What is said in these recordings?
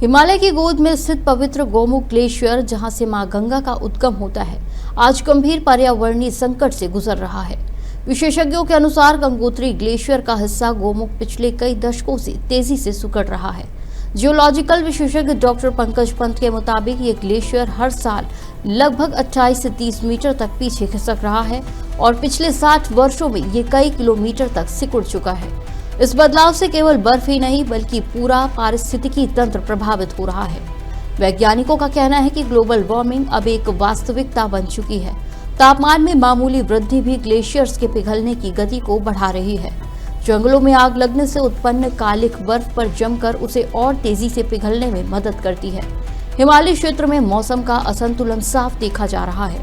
हिमालय की गोद में स्थित पवित्र गोमुख ग्लेशियर, जहां से मां गंगा का उद्गम होता है, आज गंभीर पर्यावरणीय संकट से गुजर रहा है। विशेषज्ञों के अनुसार गंगोत्री ग्लेशियर का हिस्सा गोमुख पिछले कई दशकों से तेजी से सिकुड़ रहा है। जियोलॉजिकल विशेषज्ञ डॉक्टर पंकज पंत के मुताबिक ये ग्लेशियर हर साल लगभग 28 से 30 मीटर तक पीछे खिसक रहा है और पिछले 60 वर्षों में ये कई किलोमीटर तक सिकुड़ चुका है। इस बदलाव से केवल बर्फ ही नहीं बल्कि पूरा पारिस्थितिकी तंत्र प्रभावित हो रहा है। वैज्ञानिकों का कहना है कि ग्लोबल वार्मिंग अब एक वास्तविकता बन चुकी है। तापमान में मामूली वृद्धि भी ग्लेशियर्स के पिघलने की गति को बढ़ा रही है। जंगलों में आग लगने से उत्पन्न कालिख बर्फ पर जमकर उसे और तेजी से पिघलने में मदद करती है। हिमालय क्षेत्र में मौसम का असंतुलन साफ देखा जा रहा है।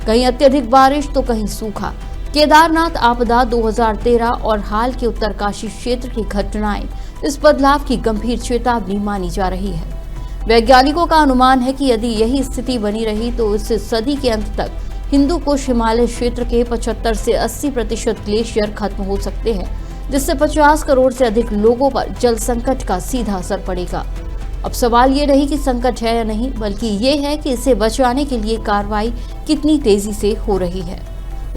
कहीं अत्यधिक बारिश तो कहीं सूखा। केदारनाथ आपदा 2013 और हाल के उत्तरकाशी क्षेत्र की घटनाएं इस बदलाव की गंभीर चेतावनी मानी जा रही है। वैज्ञानिकों का अनुमान है कि यदि यही स्थिति बनी रही तो इस सदी के अंत तक हिंदू कुश हिमालय क्षेत्र के 75 से 80% ग्लेशियर खत्म हो सकते हैं, जिससे 50 करोड़ से अधिक लोगों पर जल संकट का सीधा असर पड़ेगा। अब सवाल ये नहीं कि संकट है या नहीं, बल्कि ये है कि इसे बचाने के लिए कार्रवाई कितनी तेजी से हो रही है।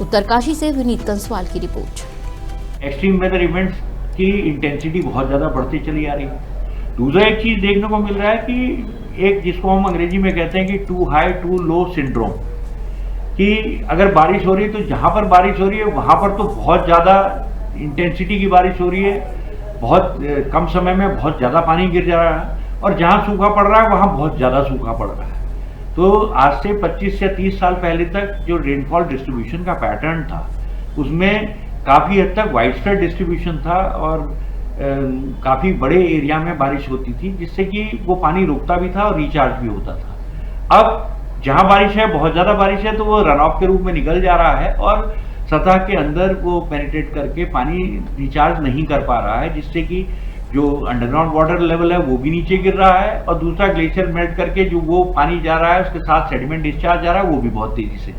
उत्तरकाशी से विनीत कंसवाल की रिपोर्ट। एक्सट्रीम वेदर इवेंट्स की इंटेंसिटी बहुत ज़्यादा बढ़ती चली आ रही है। दूसरा एक चीज़ देखने को मिल रहा है कि एक जिसको हम अंग्रेजी में कहते हैं कि too high too low syndrome, कि अगर बारिश हो रही है तो जहाँ पर बारिश हो रही है वहाँ पर तो बहुत ज़्यादा इंटेंसिटी की बारिश हो रही है, बहुत कम समय में बहुत ज़्यादा पानी गिर जा रहा है, और जहाँ सूखा पड़ रहा है वहाँ बहुत ज़्यादा सूखा पड़ रहा है। तो आज से 25 या 30 साल पहले तक जो रेनफॉल डिस्ट्रीब्यूशन का पैटर्न था उसमें काफ़ी हद तक वाइड स्प्रेड डिस्ट्रीब्यूशन था और काफ़ी बड़े एरिया में बारिश होती थी, जिससे कि वो पानी रुकता भी था और रिचार्ज भी होता था। अब जहाँ बारिश है, बहुत ज़्यादा बारिश है, तो वो रन ऑफ के रूप में निकल जा रहा है और सतह के अंदर वो पेनिट्रेट करके पानी रिचार्ज नहीं कर पा रहा है, जिससे कि जो अंडरग्राउंड वाटर लेवल है वो भी नीचे गिर रहा है, और दूसरा ग्लेशियर मेल्ट करके जो वो पानी जा रहा है उसके साथ सेडिमेंट डिस्चार्ज जा रहा है वो भी बहुत तेजी से जा रहा है।